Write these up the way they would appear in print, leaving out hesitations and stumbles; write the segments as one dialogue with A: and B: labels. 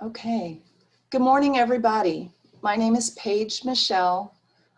A: Okay. Good morning, everybody. My name is Paige Michelle.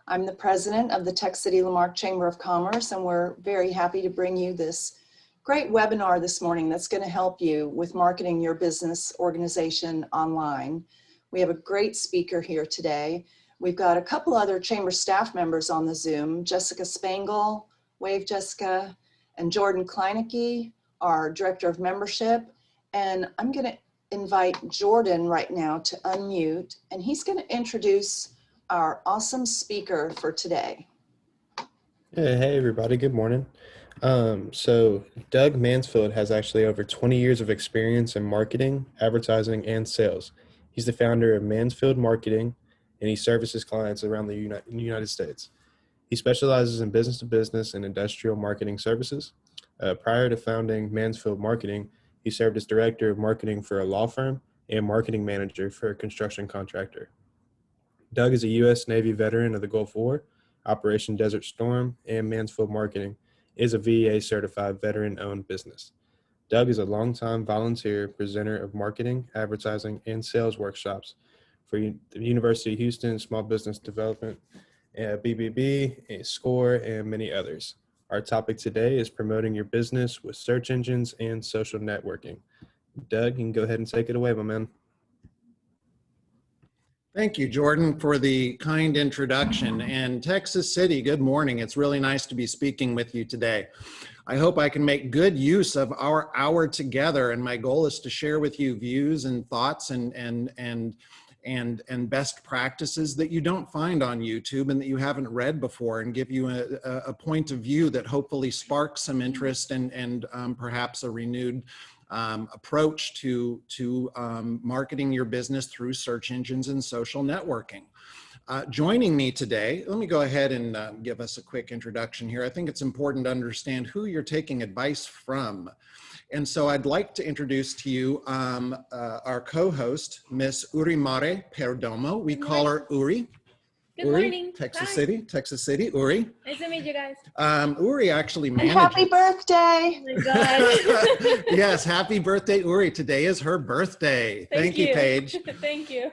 A: I'm the president of the Tech City Lamarck Chamber of Commerce, and we're very happy to bring you this great webinar this morning that's going to help you with marketing your business organization online. We have a great speaker here today. We've got a couple other chamber staff members on the Zoom, Jessica Spangle, wave Jessica, and Jordan Kleinecke, our director of membership. And I'm going to invite Jordan right now to unmute, and he's going to introduce our awesome speaker for today.
B: Hey everybody, good morning. So Doug Mansfield has actually over 20 years of experience in marketing, advertising, and sales. He's the founder of Mansfield-Marketing, and he services clients around the United States. He specializes in business-to-business and industrial marketing services. Prior to founding Mansfield-Marketing, he served as director of marketing for a law firm and marketing manager for a construction contractor. Doug is a U.S. Navy veteran of the Gulf War, Operation Desert Storm, and Mansfield-Marketing is a VEA certified veteran-owned business. Doug is a longtime volunteer presenter of marketing, advertising, and sales workshops for the University of Houston, Small Business Development, BBB, SCORE, and many others. Our topic today is promoting your business with search engines and social networking. Doug, you can go ahead and take it away, my man.
C: Thank you, Jordan, for the kind introduction. And Texas City, good morning. It's really nice to be speaking with you today. I hope I can make good use of our hour together, and my goal is to share with you views and thoughts and best practices that you don't find on YouTube and that you haven't read before, and give you a point of view that hopefully sparks some interest and perhaps a renewed approach to marketing your business through search engines and social networking. Joining me today, let me go ahead and give us a quick introduction here. I think it's important to understand who you're taking advice from. And so I'd like to introduce to you our co-host, Miss Urimare Perdomo. We call her Uri.
D: Good morning.
C: Texas City, Uri.
D: Nice to meet you guys.
C: Uri actually manages.
A: Happy birthday.
D: Oh my God.
C: Yes, happy birthday, Uri. Today is her birthday. Thank you, Paige.
D: Thank you.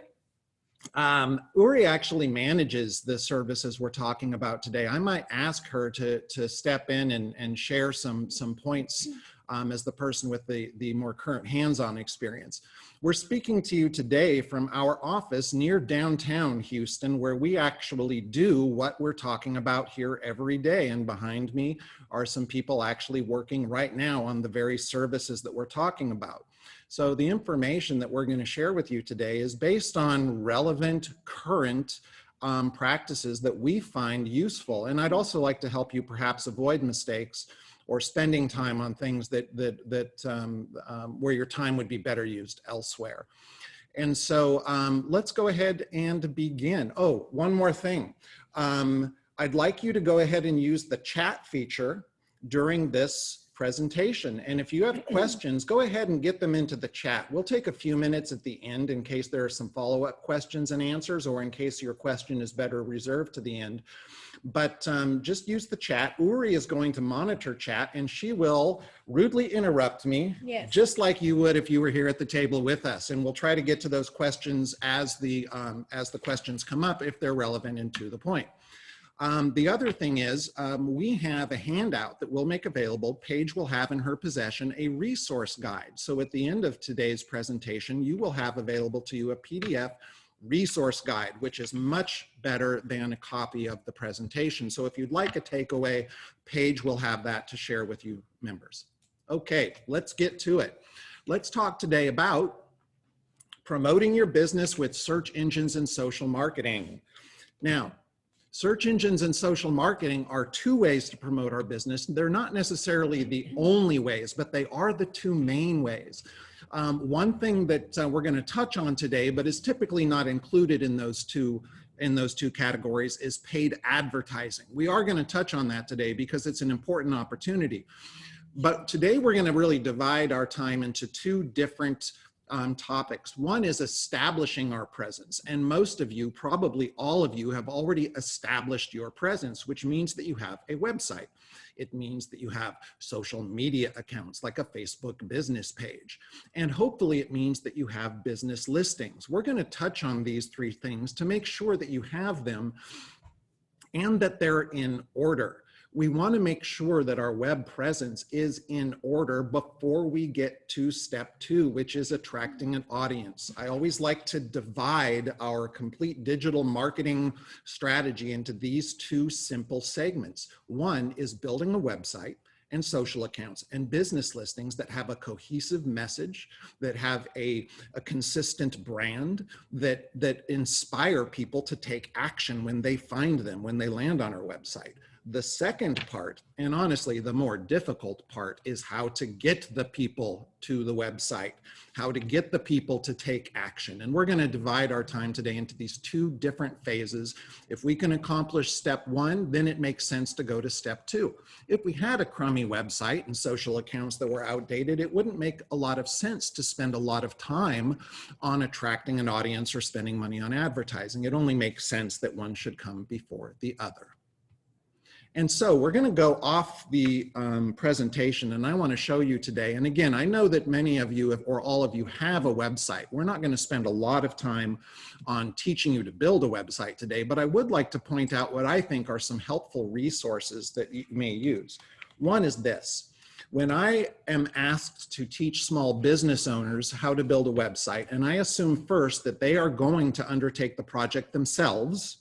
C: Uri actually manages the services we're talking about today. I might ask her to step in and share some points as the person with the more current hands-on experience. We're speaking to you today from our office near downtown Houston, where we actually do what we're talking about here every day. And behind me are some people actually working right now on the very services that we're talking about. So the information that we're going to share with you today is based on relevant, current practices that we find useful. And I'd also like to help you perhaps avoid mistakes or spending time on things where your time would be better used elsewhere. And so let's go ahead and begin. Oh, one more thing. I'd like you to go ahead and use the chat feature during this presentation. And if you have questions, go ahead and get them into the chat. We'll take a few minutes at the end in case there are some follow-up questions and answers, or in case your question is better reserved to the end. But just use the chat. Uri is going to monitor chat, and she will rudely interrupt me, yes, just like you would if you were here at the table with us. And we'll try to get to those questions as the questions come up, if they're relevant and to the point. The other thing is we have a handout that we'll make available. Paige will have in her possession a resource guide. So at the end of today's presentation, you will have available to you a PDF resource guide, which is much better than a copy of the presentation. So if you'd like a takeaway, Paige will have that to share with you members. Okay, let's get to it. Let's talk today about promoting your business with search engines and social marketing. Now, search engines and social marketing are two ways to promote our business. They're not necessarily the only ways, but they are the two main ways. One thing that we're going to touch on today, but is typically not included in those two categories, is paid advertising. We are going to touch on that today because it's an important opportunity. But today we're going to really divide our time into two different topics. One is establishing our presence. And most of you, probably all of you, have already established your presence, which means that you have a website. It means that you have social media accounts like a Facebook business page. And hopefully it means that you have business listings. We're going to touch on these three things to make sure that you have them and that they're in order. We want to make sure that our web presence is in order before we get to step 2, which is attracting an audience. I always like to divide our complete digital marketing strategy into these 2 simple segments. One is building a website and social accounts and business listings that have a cohesive message, that have a consistent brand, that inspire people to take action when they find them, when they land on our website. The second part, and honestly the more difficult part, is how to get the people to the website, how to get the people to take action. And we're going to divide our time today into these 2 different phases. If we can accomplish step 1, then it makes sense to go to step 2. If we had a crummy website and social accounts that were outdated, it wouldn't make a lot of sense to spend a lot of time on attracting an audience or spending money on advertising. It only makes sense that one should come before the other. And so we're going to go off the presentation, and I want to show you today. And again, I know that many of you, or all of you, have a website. We're not going to spend a lot of time on teaching you to build a website today, but I would like to point out what I think are some helpful resources that you may use. One is this. When I am asked to teach small business owners how to build a website, and I assume first that they are going to undertake the project themselves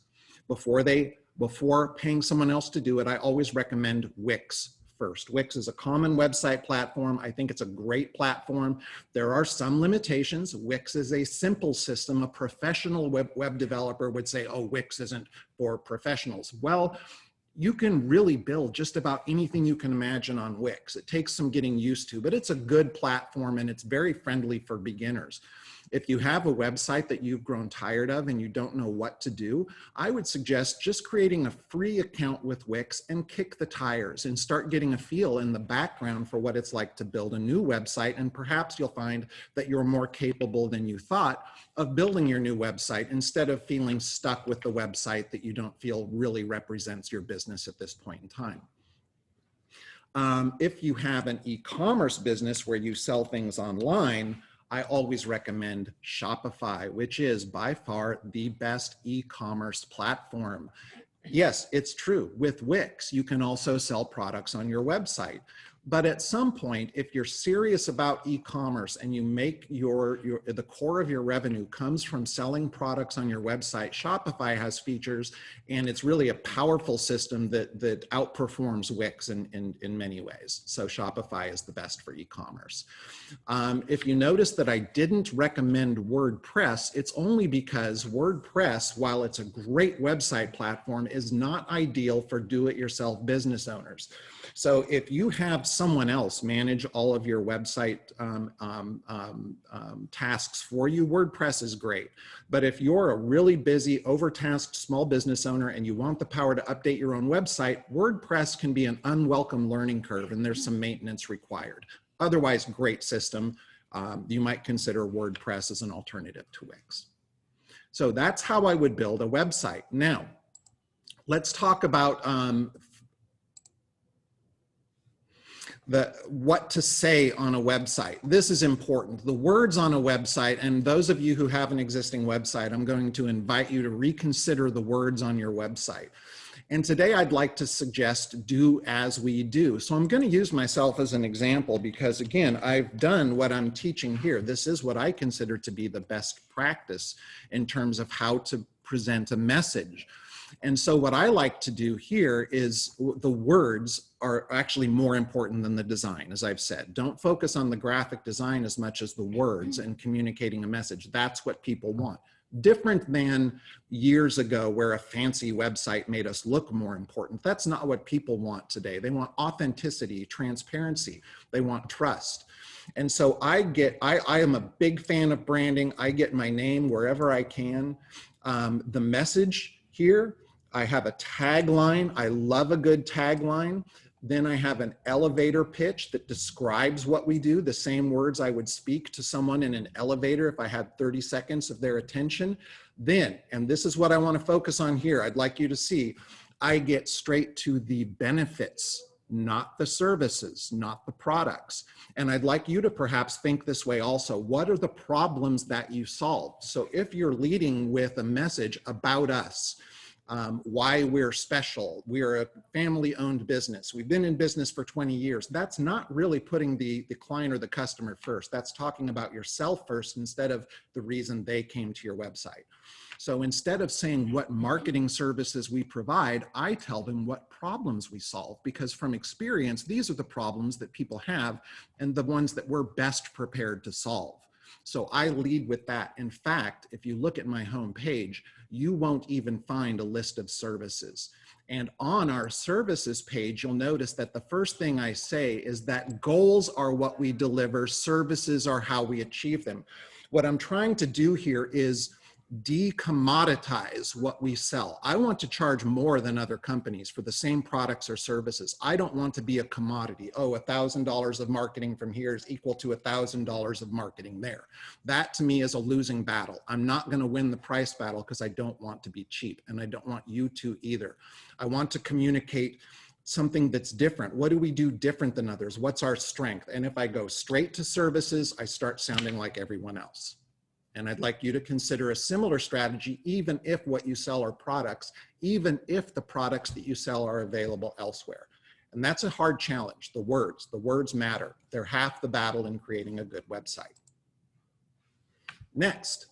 C: before paying someone else to do it, I always recommend Wix first. Wix is a common website platform. I think it's a great platform. There are some limitations. Wix is a simple system. A professional web developer would say, oh, Wix isn't for professionals. Well, you can really build just about anything you can imagine on Wix. It takes some getting used to, but it's a good platform and it's very friendly for beginners. If you have a website that you've grown tired of and you don't know what to do, I would suggest just creating a free account with Wix and kick the tires and start getting a feel in the background for what it's like to build a new website. And perhaps you'll find that you're more capable than you thought of building your new website instead of feeling stuck with the website that you don't feel really represents your business at this point in time. If you have an e-commerce business where you sell things online, I always recommend Shopify, which is by far the best e-commerce platform. Yes, it's true. With Wix, you can also sell products on your website. But at some point, if you're serious about e-commerce and you make the core of your revenue comes from selling products on your website, Shopify has features, and it's really a powerful system that outperforms Wix in many ways. So Shopify is the best for e-commerce. If you notice that I didn't recommend WordPress, it's only because WordPress, while it's a great website platform, is not ideal for do-it-yourself business owners. So if you have someone else manage all of your website tasks for you, WordPress is great. But if you're a really busy, overtasked small business owner and you want the power to update your own website, WordPress can be an unwelcome learning curve and there's some maintenance required. Otherwise, great system. You might consider WordPress as an alternative to Wix. So that's how I would build a website. Now, let's talk about what to say on a website. This is important. The words on a website, and those of you who have an existing website, I'm going to invite you to reconsider the words on your website. And today I'd like to suggest do as we do. So I'm going to use myself as an example because, again, I've done what I'm teaching here. This is what I consider to be the best practice in terms of how to present a message. And so what I like to do here is the words are actually more important than the design, as I've said. Don't focus on the graphic design as much as the words and communicating a message. That's what people want. Different than years ago where a fancy website made us look more important. That's not what people want today. They want authenticity, transparency. They want trust. And so I am a big fan of branding. I get my name wherever I can. The message here, I have a tagline. I love a good tagline. Then I have an elevator pitch that describes what we do, the same words I would speak to someone in an elevator if I had 30 seconds of their attention. Then, and this is what I want to focus on here, I'd like you to see, I get straight to the benefits, not the services, not the products. And I'd like you to perhaps think this way also. What are the problems that you solve? So if you're leading with a message about us, why we're special, we're a family-owned business, we've been in business for 20 years, that's not really putting the client or the customer first. That's talking about yourself first instead of the reason they came to your website. So instead of saying what marketing services we provide, I tell them what problems we solve, because from experience, these are the problems that people have and the ones that we're best prepared to solve. So I lead with that. In fact, if you look at my homepage, you won't even find a list of services. And on our services page, you'll notice that the first thing I say is that goals are what we deliver, services are how we achieve them. What I'm trying to do here is decommoditize what we sell. I want to charge more than other companies for the same products or services. I don't want to be a commodity. Oh, $1,000 of marketing from here is equal to $1,000 of marketing there. That to me is a losing battle. I'm not going to win the price battle because I don't want to be cheap, and I don't want you to either. I want to communicate something that's different. What do we do different than others? What's our strength? And if I go straight to services, I start sounding like everyone else. And I'd like you to consider a similar strategy, even if what you sell are products, even if the products that you sell are available elsewhere. And that's a hard challenge. The words matter. They're half the battle in creating a good website. Next,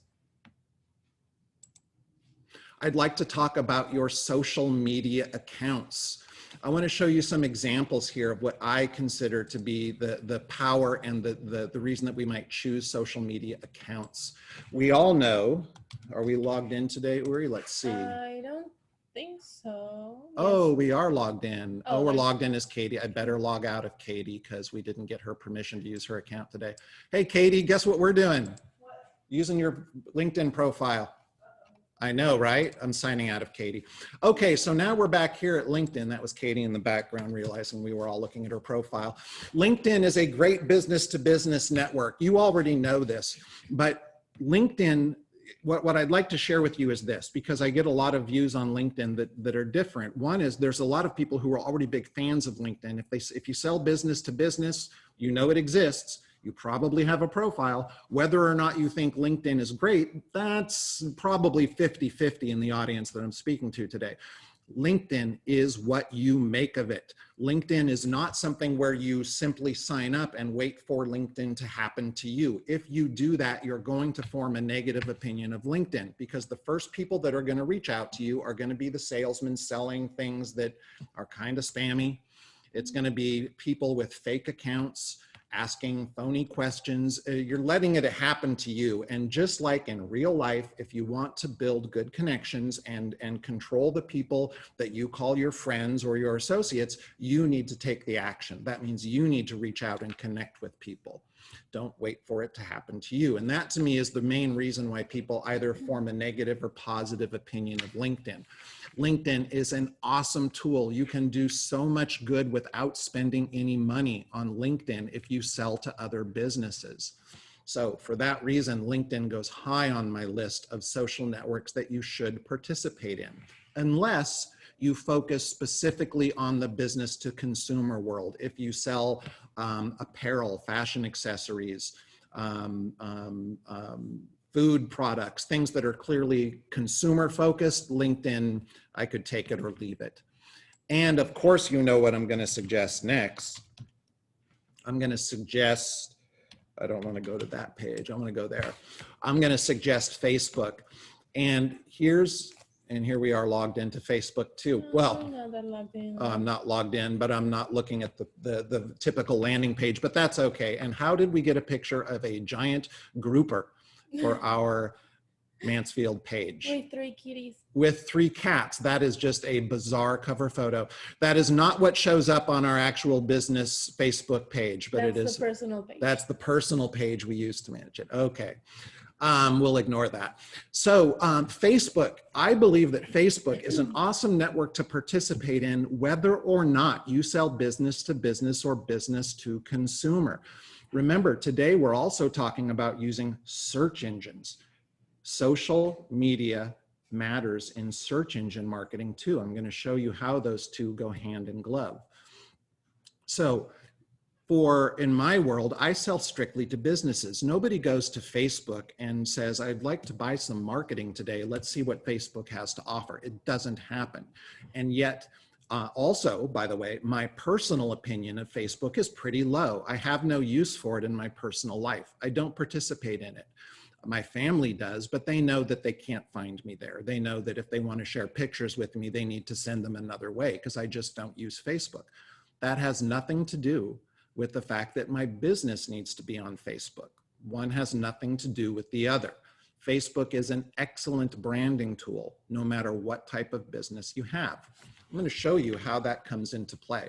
C: I'd like to talk about your social media accounts. I want to show you some examples here of what I consider to be the power and the reason that we might choose social media accounts. We all know, are we logged in today, Uri? Let's see.
D: I don't think so.
C: Oh,
D: Yes.
C: we are logged in. Oh, we're
D: okay.
C: logged in as Katie. I better log out of Katie because we didn't get her permission to use her account today. Hey, Katie, guess what we're doing? Using your LinkedIn profile. I know, right? I'm signing out of Katie. Okay, so now we're back here at LinkedIn. That was Katie in the background, realizing we were all looking at her profile. LinkedIn is a great business-to-business network. You already know this, but LinkedIn, what I'd like to share with you is this, because I get a lot of views on LinkedIn that are different. One is there's a lot of people who are already big fans of LinkedIn. If you sell business to business, you know it exists. You probably have a profile. Whether or not you think LinkedIn is great, that's probably 50-50 in the audience that I'm speaking to today. LinkedIn is what you make of it. LinkedIn is not something where you simply sign up and wait for LinkedIn to happen to you. If you do that, you're going to form a negative opinion of LinkedIn, because the first people that are going to reach out to you are going to be the salesmen selling things that are kind of spammy. It's going to be people with fake accounts asking phony questions. You're letting it happen to you. And just like in real life, if you want to build good connections and control the people that you call your friends or your associates, you need to take the action. That means you need to reach out and connect with people. Don't wait for it to happen to you. And that to me is the main reason why people either form a negative or positive opinion of LinkedIn. LinkedIn is an awesome tool. You can do so much good without spending any money on LinkedIn if you sell to other businesses. So for that reason, LinkedIn goes high on my list of social networks that you should participate in, unless you focus specifically on the business to consumer world. If you sell apparel, fashion accessories, food products, things that are clearly consumer focused, LinkedIn, I could take it or leave it. And of course, you know what I'm going to suggest next. I'm going to suggest, I don't want to go to that page. I want to go there. I'm going to suggest Facebook. And here we are logged into Facebook too. Well, I'm not logged in, but I'm not looking at the typical landing page, but that's okay. And how did we get a picture of a giant grouper for our Mansfield page?
D: With 3 kitties.
C: With 3 cats. That is just a bizarre cover photo. That is not what shows up on our actual business Facebook page, but it is
D: the personal page.
C: That's the personal page we use to manage it. Okay. We'll ignore that. So Facebook, I believe that Facebook is an awesome network to participate in whether or not you sell business to business or business to consumer. Remember, today we're also talking about using search engines. Social media matters in search engine marketing too. I'm going to show you how those two go hand in glove. So in my world, I sell strictly to businesses. Nobody goes to Facebook and says, I'd like to buy some marketing today. Let's see what Facebook has to offer. It doesn't happen. And yet, also, by the way, my personal opinion of Facebook is pretty low. I have no use for it in my personal life. I don't participate in it. My family does, but they know that they can't find me there. They know that if they want to share pictures with me, they need to send them another way because I just don't use Facebook. That has nothing to do with the fact that my business needs to be on Facebook. One has nothing to do with the other. Facebook is an excellent branding tool, no matter what type of business you have. I'm going to show you how that comes into play.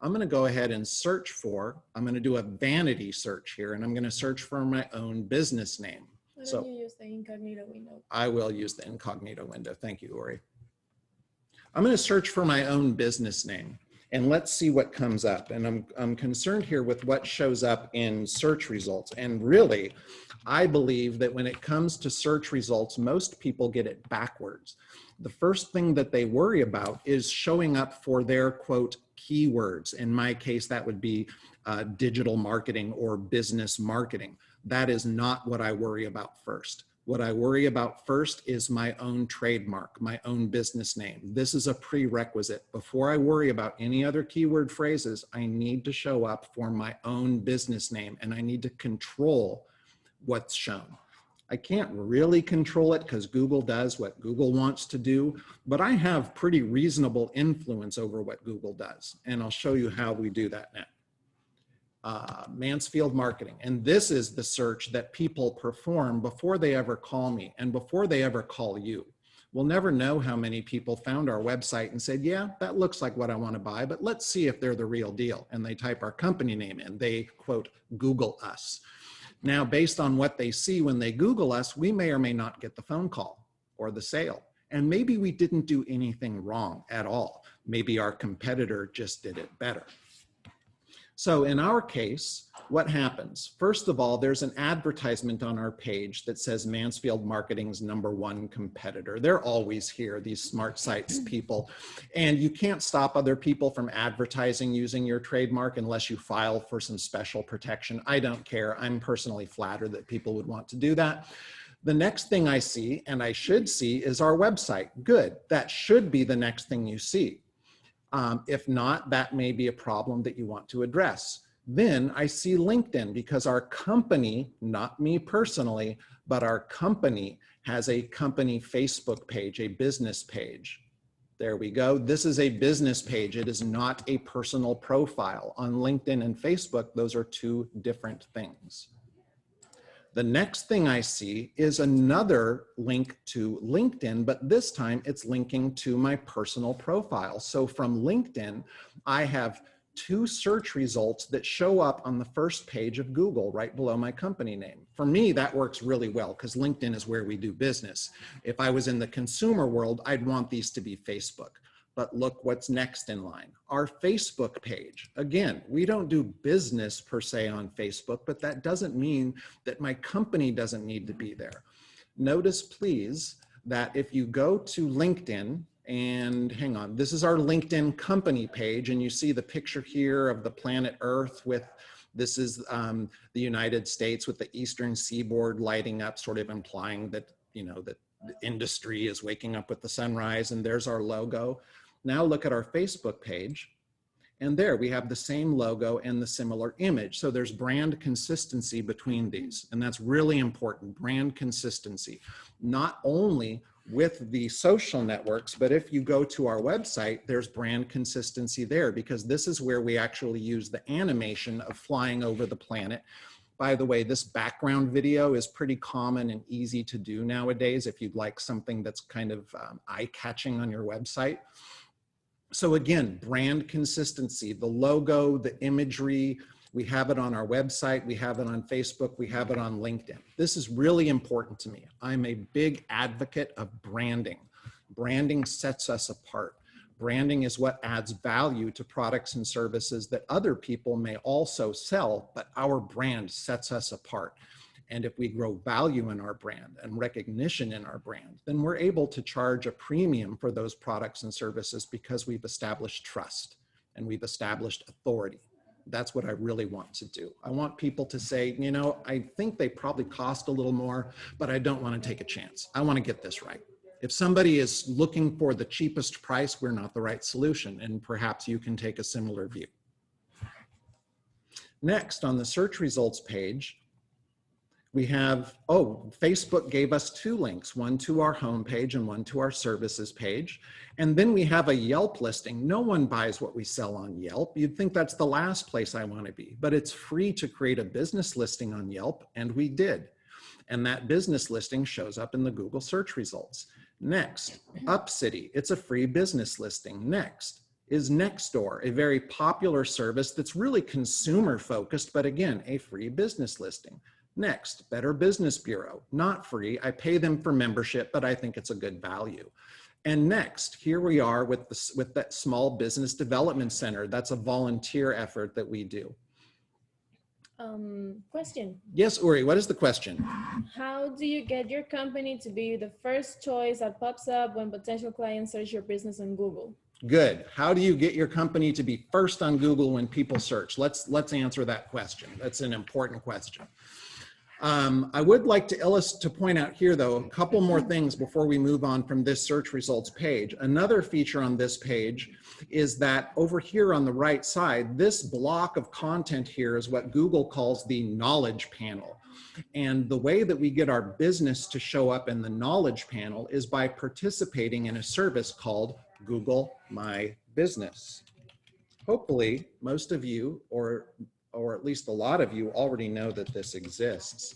C: I'm going to go ahead and search I'm going to do a vanity search here, and I'm going to search for my own business name.
D: Why don't you use the incognito window?
C: I will use the incognito window. Thank you, Uri. I'm going to search for my own business name. And let's see what comes up. And I'm concerned here with what shows up in search results. And really, I believe that when it comes to search results, most people get it backwards. The first thing that they worry about is showing up for their, quote, keywords. In my case, that would be digital marketing or business marketing. That is not what I worry about first. What I worry about first is my own trademark, my own business name. This is a prerequisite. Before I worry about any other keyword phrases, I need to show up for my own business name, and I need to control what's shown. I can't really control it because Google does what Google wants to do, but I have pretty reasonable influence over what Google does, and I'll show you how we do that now. Mansfield-Marketing. And this is the search that people perform before they ever call me and before they ever call you. We'll never know how many people found our website and said, yeah, that looks like what I want to buy, but let's see if they're the real deal. And they type our company name in. They, quote, Google us. Now, based on what they see when they Google us, we may or may not get the phone call or the sale. And maybe we didn't do anything wrong at all. Maybe our competitor just did it better. So in our case, what happens? First of all, there's an advertisement on our page that says Mansfield-Marketing's #1 competitor. They're always here, these smart sites people. And you can't stop other people from advertising using your trademark unless you file for some special protection. I don't care. I'm personally flattered that people would want to do that. The next thing I see, and I should see, is our website. Good. That should be the next thing you see. If not, that may be a problem that you want to address. Then I see LinkedIn because our company, not me personally, but our company has a company Facebook page, a business page. There we go. This is a business page. It is not a personal profile. On LinkedIn and Facebook, those are two different things. The next thing I see is another link to LinkedIn, but this time it's linking to my personal profile. So from LinkedIn, I have two search results that show up on the first page of Google right below my company name. For me, that works really well because LinkedIn is where we do business. If I was in the consumer world, I'd want these to be Facebook. But look what's next in line, our Facebook page. Again, we don't do business per se on Facebook, but that doesn't mean that my company doesn't need to be there. Notice, please, that if you go to LinkedIn, and hang on, this is our LinkedIn company page, and you see the picture here of the planet Earth with, this is the United States with the eastern seaboard lighting up, sort of implying that, you know, that the industry is waking up with the sunrise, and there's our logo. Now look at our Facebook page, and there we have the same logo and the similar image. So there's brand consistency between these, and that's really important, brand consistency. Not only with the social networks, but if you go to our website, there's brand consistency there because this is where we actually use the animation of flying over the planet. By the way, this background video is pretty common and easy to do nowadays if you'd like something that's kind of eye-catching on your website. So again, brand consistency, the logo, the imagery, We have it on our website, we have it on Facebook, we have it on LinkedIn. This is really important to me. I'm a big advocate of branding. Branding sets us apart. Branding is what adds value to products and services that other people may also sell, but our brand sets us apart. And if we grow value in our brand and recognition in our brand, then we're able to charge a premium for those products and services because we've established trust and we've established authority. That's what I really want to do. I want people to say, you know, I think they probably cost a little more, but I don't want to take a chance. I want to get this right. If somebody is looking for the cheapest price, we're not the right solution, and perhaps you can take a similar view. Next, on the search results page, we have, Facebook gave us 2 links, one to our homepage and one to our services page. And then we have a Yelp listing. No one buys what we sell on Yelp. You'd think that's the last place I want to be, but it's free to create a business listing on Yelp, and we did. And that business listing shows up in the Google search results. Next, UpCity, it's a free business listing. Next is Nextdoor, a very popular service that's really consumer focused, but again, a free business listing. Next, Better Business Bureau, not free. I pay them for membership, but I think it's a good value. And next, here we are with that Small Business Development Center. That's a volunteer effort that we do.
D: Question.
C: Yes, Uri, what is the question?
D: How do you get your company to be the first choice that pops up when potential clients search your business on Google?
C: Good. How do you get your company to be first on Google when people search? Let's answer that question. That's an important question. I would like to point out here, though, a couple more things before we move on from this search results page. Another feature on this page is that over here on the right side, this block of content here is what Google calls the knowledge panel. And the way that we get our business to show up in the knowledge panel is by participating in a service called Google My Business. Hopefully, most of you, or at least a lot of you, already know that this exists.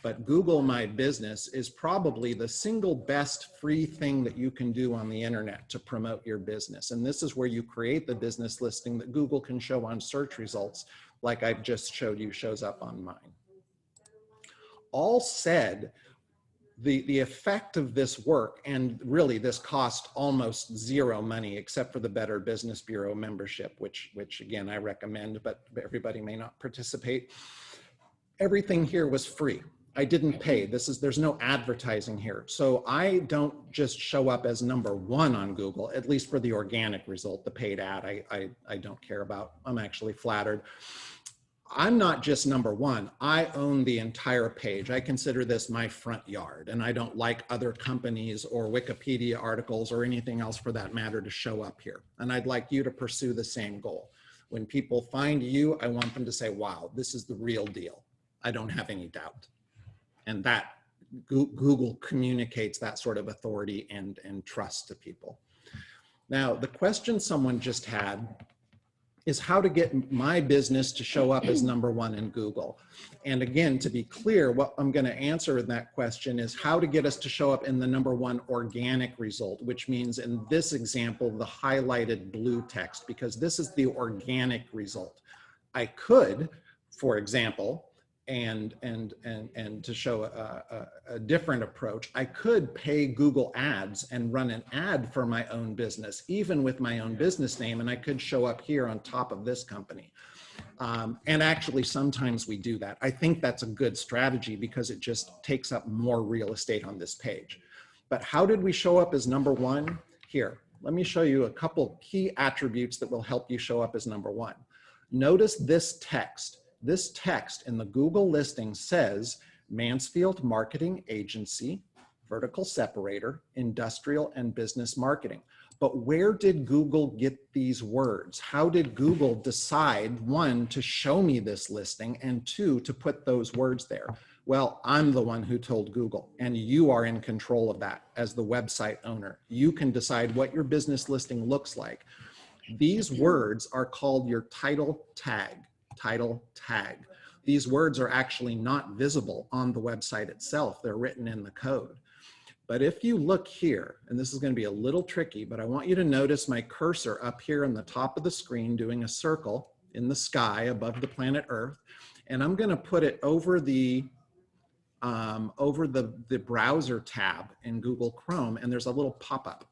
C: But Google My Business is probably the single best free thing that you can do on the internet to promote your business. And this is where you create the business listing that Google can show on search results, like I've just showed you shows up on mine. All said, the effect of this work, and really this cost almost zero money except for the Better Business Bureau membership, which again I recommend, but everybody may not participate. Everything here was free. I didn't pay. There's no advertising here. So I don't just show up as #1 on Google, at least for the organic result. The paid ad I don't care about. I'm actually flattered. I'm not just #1. I own the entire page. I consider this my front yard, and I don't like other companies or Wikipedia articles or anything else for that matter to show up here. And I'd like you to pursue the same goal. When people find you, I want them to say, wow, this is the real deal. I don't have any doubt. And that Google communicates that sort of authority and trust to people. Now, the question someone just had is how to get my business to show up as #1 in Google. And again, to be clear, what I'm going to answer in that question is how to get us to show up in the #1 organic result, which means in this example, the highlighted blue text, because this is the organic result. I could, for example, and to show a different approach, I could pay Google Ads and run an ad for my own business, even with my own business name, and I could show up here on top of this company. And actually, sometimes we do that. I think that's a good strategy because it just takes up more real estate on this page. But how did we show up as #1? Here, let me show you a couple key attributes that will help you show up as #1. Notice this text. This text in the Google listing says Mansfield-Marketing Agency, vertical separator, industrial and business marketing. But where did Google get these words? How did Google decide, 1, to show me this listing, and 2, to put those words there? Well, I'm the one who told Google, and you are in control of that as the website owner. You can decide what your business listing looks like. These words are called your title tag. Title tag. These words are actually not visible on the website itself. They're written in the code. But if you look here, and this is going to be a little tricky, but I want you to notice my cursor up here on the top of the screen doing a circle. in the sky above the planet Earth. And I'm going to put it over the browser tab in Google Chrome, and there's a little pop-up.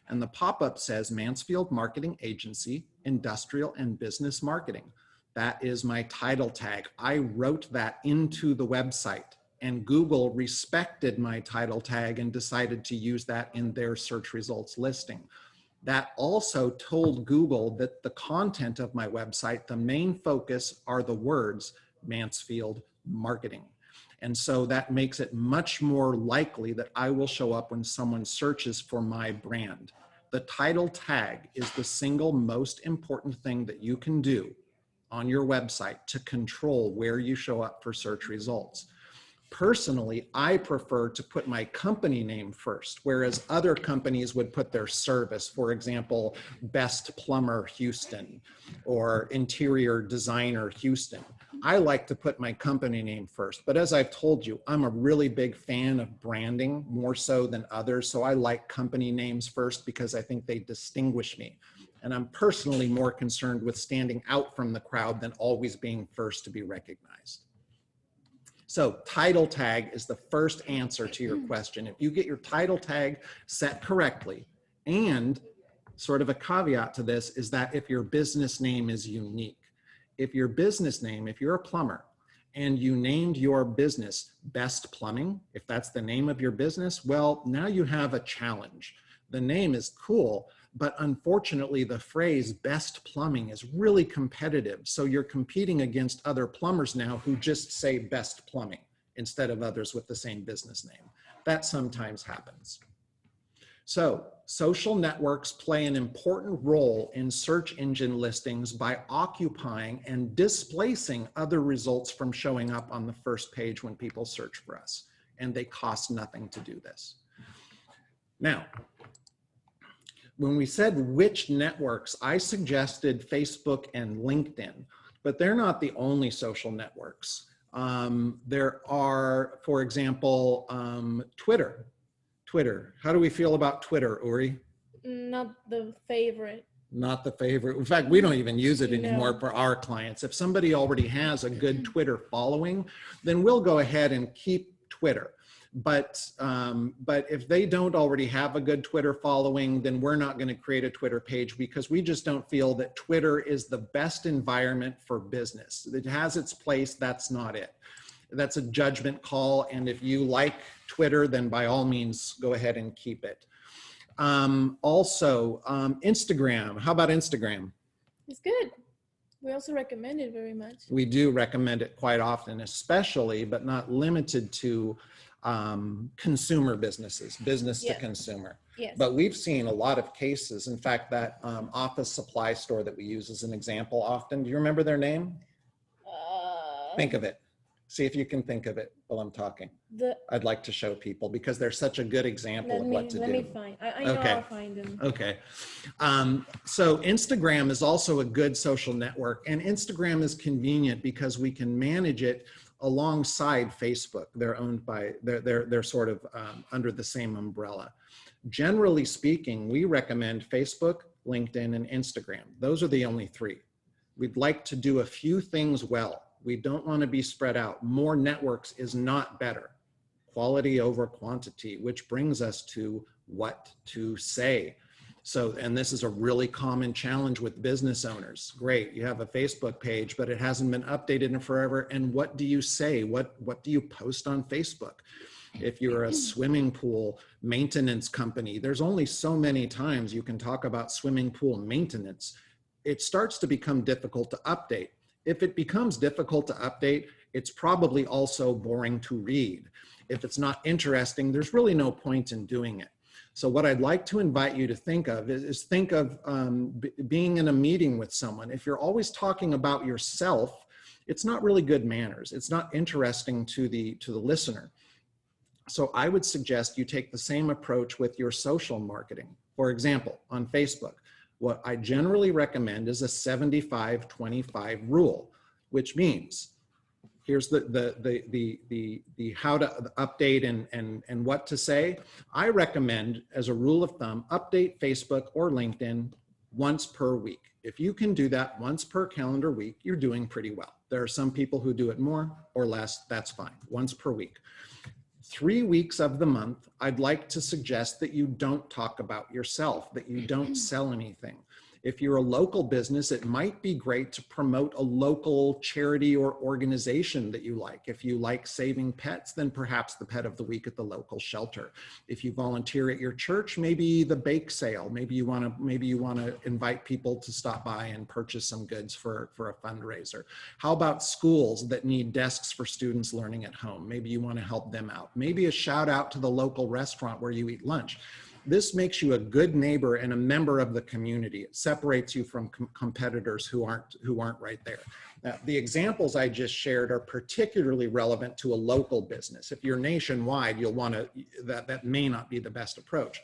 C: And the pop-up says Mansfield-Marketing Agency, Industrial and Business Marketing. That is my title tag. I wrote that into the website, and Google respected my title tag and decided to use that in their search results listing. That also told Google that the content of my website, the main focus are the words Mansfield Marketing. And so that makes it much more likely that I will show up when someone searches for my brand. The title tag is the single most important thing that you can do on your website to control where you show up for search results. Personally, I prefer to put my company name first, whereas other companies would put their service, for example, Best Plumber Houston or Interior Designer Houston. I like to put my company name first, but as I've told you, I'm a really big fan of branding, more so than others, so I like company names first because I think they distinguish me. And I'm personally more concerned with standing out from the crowd than always being first to be recognized. So title tag is the first answer to your question. If you get your title tag set correctly, and sort of a caveat to this is that if your business name is unique, if your business name, if you're a plumber and you named your business Best Plumbing, if that's the name of your business, well, now you have a challenge. The name is cool, but unfortunately the phrase Best Plumbing is really competitive. So you're competing against other plumbers now who just say Best Plumbing instead of others with the same business name. That sometimes happens. So social networks play an important role in search engine listings by occupying and displacing other results from showing up on the first page when people search for us. And they cost nothing to do this. Now, when we said which networks, I suggested Facebook and LinkedIn, but they're not the only social networks. There are, for example, Twitter. Twitter. How do we feel about Twitter, Uri?
D: Not the favorite.
C: Not the favorite. In fact, we don't even use it anymore for our clients. If somebody already has a good Twitter following, then we'll go ahead and keep Twitter. But if they don't already have a good Twitter following, then we're not going to create a Twitter page because we just don't feel that Twitter is the best environment for business. It has its place. That's not it. That's a judgment call. And if you like Twitter, then by all means, go ahead and keep it. Also, Instagram. How about Instagram?
D: It's good. We also recommend it very much.
C: We do recommend it quite often, especially, but not limited to consumer businesses, business to consumer.
D: Yes.
C: But we've seen a lot of cases. In fact, that office supply store that we use as an example often, do you remember their name? Think of it. See if you can think of it while I'm talking. I'd like to show people because they're such a good example of what to do.
D: Let me find. I know I'll find them.
C: Okay. So Instagram is also a good social network, and Instagram is convenient because we can manage it alongside Facebook. They're owned by, they're sort of under the same umbrella. Generally speaking, we recommend Facebook, LinkedIn, and Instagram. Those are the only three. We'd like to do a few things well. We don't want to be spread out. More networks is not better. Quality over quantity, which brings us to what to say. So, and this is a really common challenge with business owners. Great, you have a Facebook page, but it hasn't been updated in forever. And what do you say? What do you post on Facebook? If you're a swimming pool maintenance company, there's only so many times you can talk about swimming pool maintenance. It starts to become difficult to update. If it becomes difficult to update, it's probably also boring to read. If it's not interesting, there's really no point in doing it. So what I'd like to invite you to think of is think of being in a meeting with someone. If you're always talking about yourself, it's not really good manners. It's not interesting to the listener. So I would suggest you take the same approach with your social marketing. For example, on Facebook, what I generally recommend is a 75-25 rule, which means here's the how to update and what to say. I recommend, as a rule of thumb, update Facebook or LinkedIn once per week. If you can do that once per calendar week, you're doing pretty well. There are some people who do it more or less, that's fine, once per week. 3 weeks of the month, I'd like to suggest that you don't talk about yourself, that you don't sell anything. If you're a local business, it might be great to promote a local charity or organization that you like. If you like saving pets, then perhaps the pet of the week at the local shelter. If you volunteer at your church, maybe the bake sale. Maybe you want to invite people to stop by and purchase some goods for a fundraiser. How about schools that need desks for students learning at home? Maybe you want to help them out. Maybe a shout out to the local restaurant where you eat lunch. This makes you a good neighbor and a member of the community. It separates you from competitors who aren't right there. Now, the examples I just shared are particularly relevant to a local business. If you're nationwide, you'll want to, that may not be the best approach.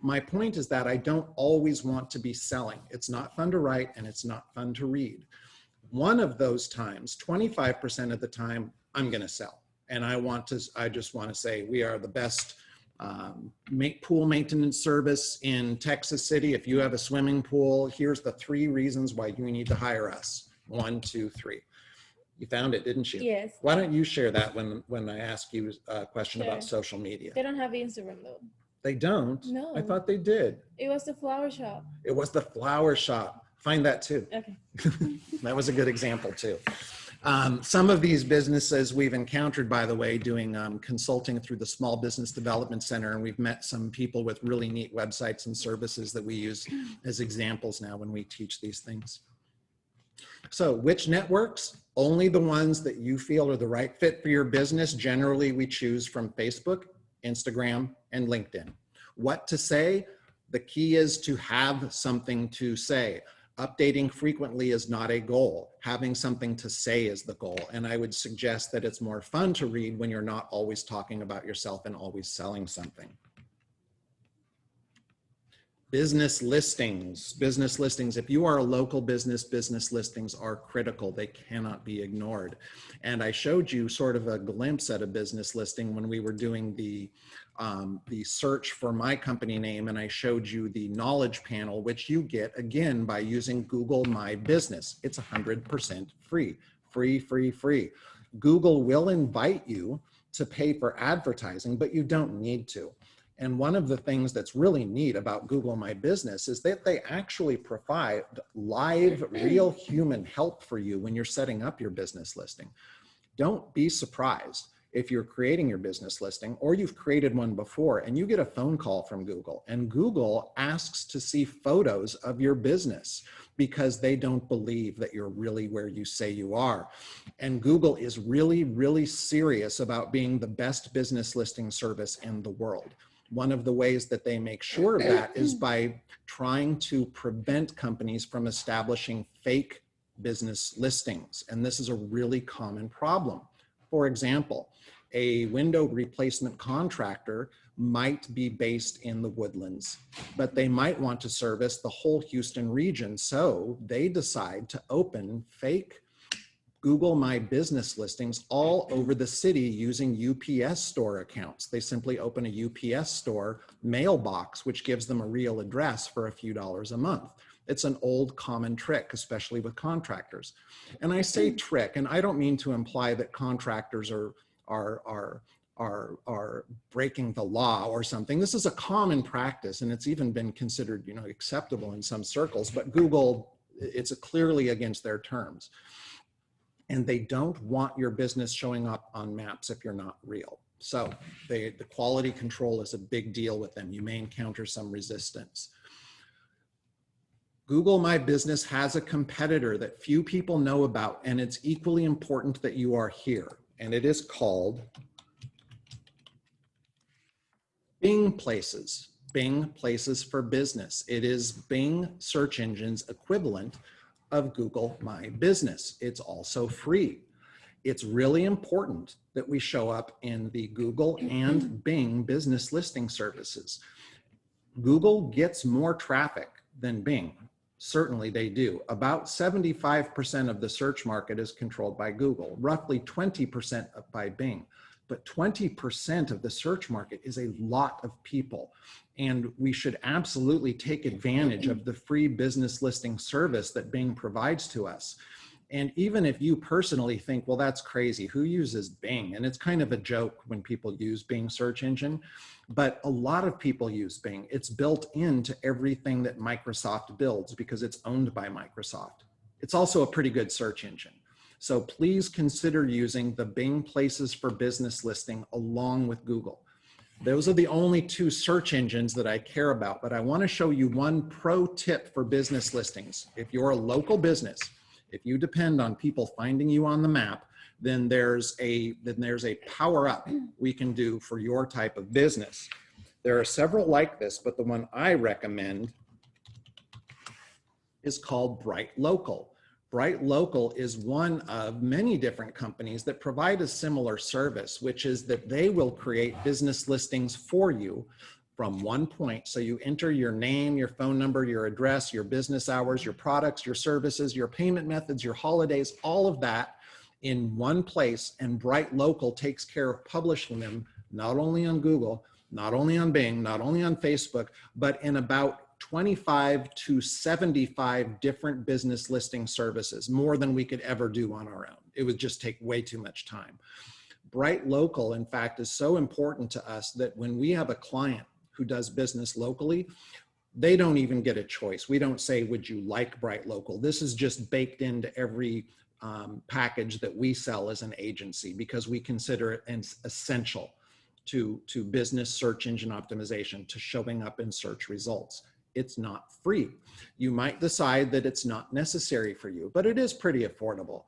C: My point is that I don't always want to be selling. It's not fun to write and it's not fun to read. One of those times, 25% of the time, I'm going to sell. And I just want to say we are the best pool maintenance service in Texas City. If you have a swimming pool, here's the 3 reasons why you need to hire us. 1, 2, 3. You found it, didn't you?
D: Yes.
C: Why don't you share that when I ask you a question
D: Sure.
C: about social media?
D: They don't have Instagram though.
C: They don't?
D: No.
C: I thought they did.
D: It was the flower shop.
C: It was the flower shop. Find that too.
D: Okay.
C: That was a good example too. Some of these businesses we've encountered, by the way, doing consulting through the Small Business Development Center, and we've met some people with really neat websites and services that we use as examples now when we teach these things. So which networks? Only the ones that you feel are the right fit for your business. Generally, we choose from Facebook, Instagram, and LinkedIn. What to say? The key is to have something to say. Updating frequently is not a goal. Having something to say is the goal. And I would suggest that it's more fun to read when you're not always talking about yourself and always selling something. Business listings. Business listings. If you are a local business, business listings are critical. They cannot be ignored. And I showed you sort of a glimpse at a business listing when we were doing the search for my company name, and I showed you the knowledge panel, which you get again by using Google My Business. It's 100% free, free, free, free. Google will invite you to pay for advertising, but you don't need to. And one of the things that's really neat about Google My Business is that they actually provide live, real human help for you when you're setting up your business listing. Don't be surprised if you're creating your business listing or you've created one before and you get a phone call from Google and Google asks to see photos of your business because they don't believe that you're really where you say you are. And Google is really, really serious about being the best business listing service in the world. One of the ways that they make sure of that is by trying to prevent companies from establishing fake business listings. And this is a really common problem. For example, a window replacement contractor might be based in the Woodlands, but they might want to service the whole Houston region. So they decide to open fake Google My Business listings all over the city using UPS store accounts. They simply open a UPS store mailbox, which gives them a real address for a few dollars a month. It's an old common trick, especially with contractors. And I say trick, and I don't mean to imply that contractors are breaking the law or something. This is a common practice, and it's even been considered, acceptable in some circles, but Google, it's clearly against their terms. And they don't want your business showing up on maps if you're not real. So the quality control is a big deal with them. You may encounter some resistance. Google My Business has a competitor that few people know about, and it's equally important that you are here. And it is called Bing Places. Bing Places for Business. It is Bing search engine's equivalent of Google My Business. It's also free. It's really important that we show up in the Google and Bing business listing services. Google gets more traffic than Bing. Certainly they do. About 75% of the search market is controlled by Google, roughly 20% by Bing. but 20% of the search market is a lot of people. And we should absolutely take advantage of the free business listing service that Bing provides to us. And even if you personally think, well, that's crazy, who uses Bing? And it's kind of a joke when people use Bing search engine, but a lot of people use Bing. It's built into everything that Microsoft builds because it's owned by Microsoft. It's also a pretty good search engine. So please consider using the Bing Places for Business listing along with Google. Those are the only two search engines that I care about, but I want to show you one pro tip for business listings. If you're a local business, if you depend on people finding you on the map, then there's a power up we can do for your type of business. There are several like this, but the one I recommend is called Bright Local. Bright Local is one of many different companies that provide a similar service, which is that they will create business listings for you from one point. So you enter your name, your phone number, your address, your business hours, your products, your services, your payment methods, your holidays, all of that in one place. And Bright Local takes care of publishing them not only on Google, not only on Bing, not only on Facebook, but in about 25 to 75 different business listing services, more than we could ever do on our own. It would just take way too much time. Bright Local, in fact, is so important to us that when we have a client who does business locally, they don't even get a choice. We don't say, would you like Bright Local? This is just baked into every package that we sell as an agency because we consider it as essential to business search engine optimization, to showing up in search results. It's not free. You might decide that it's not necessary for you, but it is pretty affordable.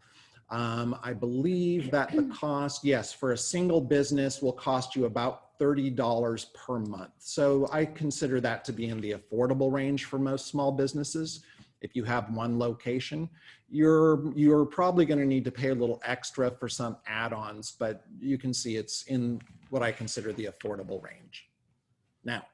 C: I believe that the cost, yes, for a single business will cost you about $30 per month. So I consider that to be in the affordable range for most small businesses. If you have one location, you're probably going to need to pay a little extra for some add-ons, but you can see it's in what I consider the affordable range. Now,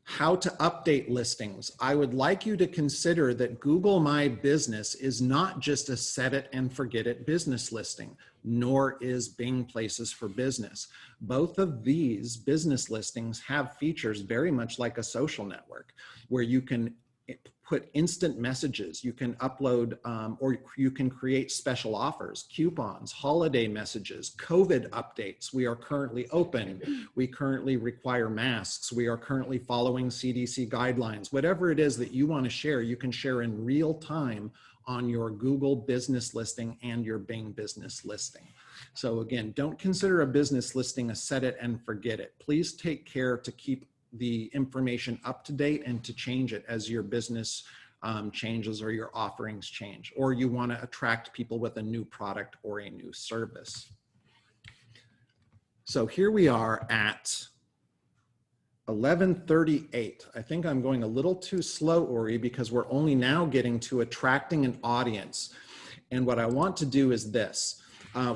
C: how to update listings. I would like you to consider that Google My Business is not just a set it and forget it business listing, nor is Bing Places for Business. Both of these business listings have features very much like a social network, where you can put instant messages, you can upload or you can create special offers, coupons, holiday messages, COVID updates. We are currently open. We currently require masks. We are currently following CDC guidelines. Whatever it is that you want to share, you can share in real time on your Google business listing and your Bing business listing. So again, don't consider a business listing a set it and forget it. Please take care to keep the information up to date and to change it as your business changes or your offerings change, or you want to attract people with a new product or a new service. So here we are at 11:38. I think I'm going a little too slow, Uri, because we're only now getting to attracting an audience. And what I want to do is this.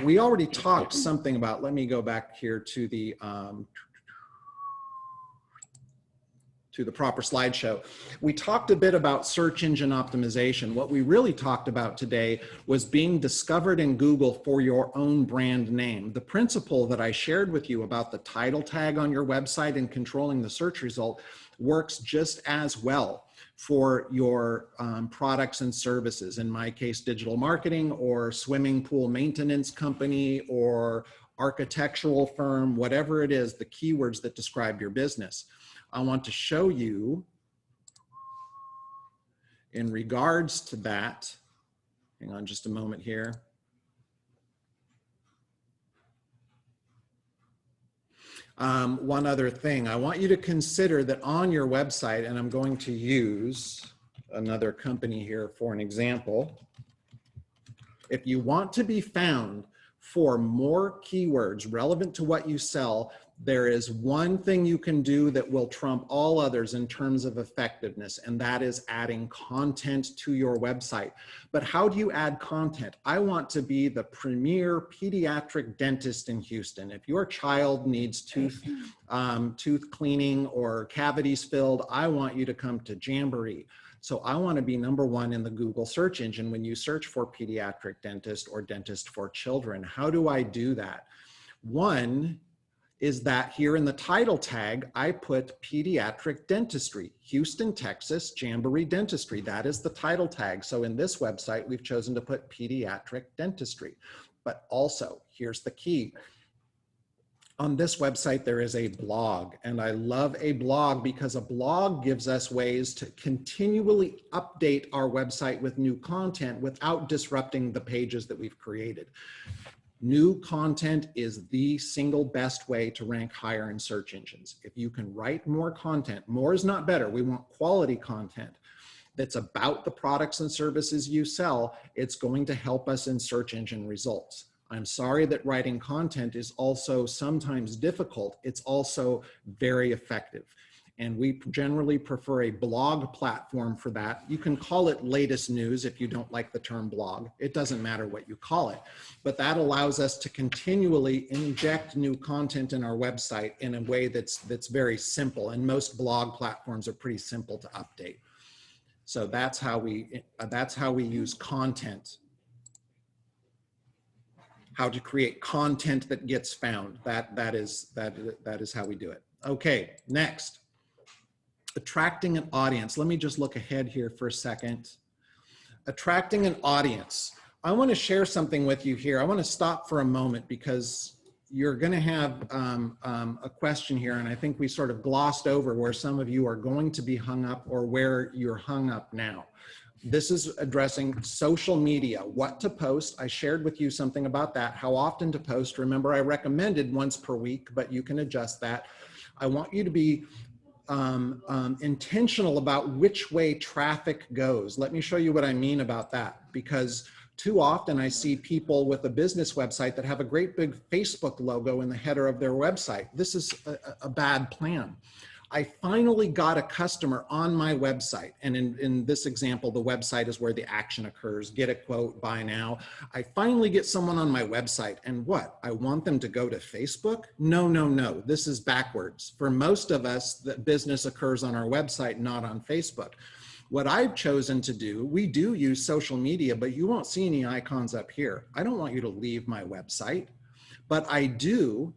C: We already talked something about, let me go back here to the proper slideshow. We talked a bit about search engine optimization. What we really talked about today was being discovered in Google for your own brand name. The principle that I shared with you about the title tag on your website and controlling the search result works just as well for your products and services. In my case, digital marketing or swimming pool maintenance company or architectural firm, whatever it is, the keywords that describe your business. I want to show you in regards to that, hang on just a moment here. One other thing, I want you to consider that on your website, and I'm going to use another company here for an example. If you want to be found for more keywords relevant to what you sell, there is one thing you can do that will trump all others in terms of effectiveness, and that is adding content to your website. But how do you add content? I want to be the premier pediatric dentist in Houston. If your child needs tooth cleaning or cavities filled, I want you to come to Jamboree. So I want to be number one in the Google search engine when you search for pediatric dentist or dentist for children. How do I do that? One is that here in the title tag, I put pediatric dentistry, Houston, Texas, Jamboree Dentistry. That is the title tag. So in this website, we've chosen to put pediatric dentistry. But also, here's the key. On this website, there is a blog, and I love a blog because a blog gives us ways to continually update our website with new content without disrupting the pages that we've created. New content is the single best way to rank higher in search engines. If you can write more content, more is not better. We want quality content that's about the products and services you sell. It's going to help us in search engine results. I'm sorry that writing content is also sometimes difficult. It's also very effective. And we generally prefer a blog platform for that. You can call it latest news if you don't like the term blog. It doesn't matter what you call it. But that allows us to continually inject new content in our website in a way that's very simple. And most blog platforms are pretty simple to update. So that's how we use content. How to create content that gets found. That is how we do it. Okay, next. Attracting an audience. Let me just look ahead here for a second. Attracting an audience. I want to share something with you here. I want to stop for a moment because you're going to have a question here, and I think we sort of glossed over where some of you are going to be hung up or where you're hung up now. This is addressing social media, what to post. I shared with you something about that, how often to post. Remember, I recommended once per week, but you can adjust that. I want you to be intentional about which way traffic goes. Let me show you what I mean about that, because too often I see people with a business website that have a great big Facebook logo in the header of their website. This is a bad plan. I finally got a customer on my website. And in this example, the website is where the action occurs. Get a quote, buy now. I finally get someone on my website, and what? I want them to go to Facebook? No, no, no. This is backwards. For most of us, the business occurs on our website, not on Facebook. What I've chosen to do, we do use social media, but you won't see any icons up here. I don't want you to leave my website, but I do.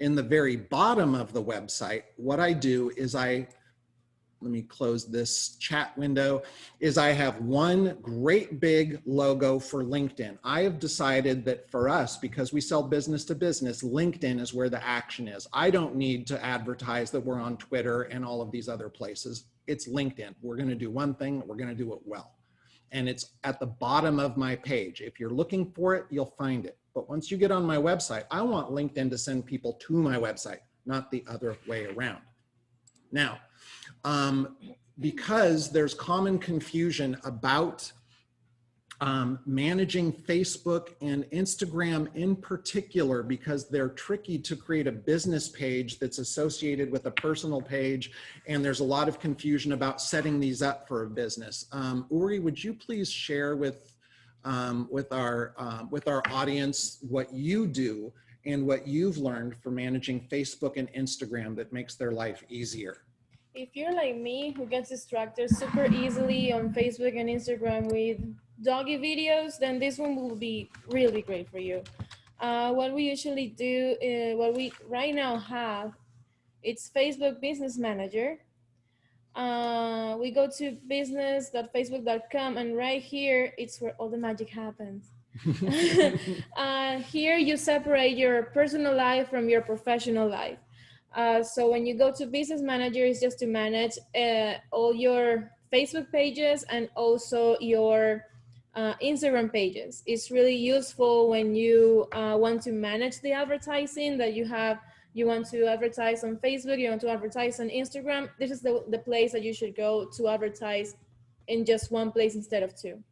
C: In the very bottom of the website, what I do is let me close this chat window, is I have one great big logo for LinkedIn. I have decided that for us, because we sell business to business, LinkedIn is where the action is. I don't need to advertise that we're on Twitter and all of these other places. It's LinkedIn. We're going to do one thing, we're going to do it well. And it's at the bottom of my page. If you're looking for it, you'll find it. But once you get on my website, I want LinkedIn to send people to my website, not the other way around. Now, because there's common confusion about managing Facebook and Instagram in particular, because they're tricky to create a business page that's associated with a personal page, and there's a lot of confusion about setting these up for a business. Uri, would you please share with our audience what you do and what you've learned for managing Facebook and Instagram that makes their life easier?
D: If you're like me, who gets distracted super easily on Facebook and Instagram with doggy videos, then this one will be really great for you. What we usually do, what we right now have, it's Facebook Business Manager. We go to business.facebook.com, and right here, it's where all the magic happens. Here you separate your personal life from your professional life. So when you go to Business Manager, it's just to manage all your Facebook pages and also your Instagram pages. It's really useful when you want to manage the advertising that you have. You want to advertise on Facebook, you want to advertise on Instagram. This is the place that you should go to advertise in just one place instead of two.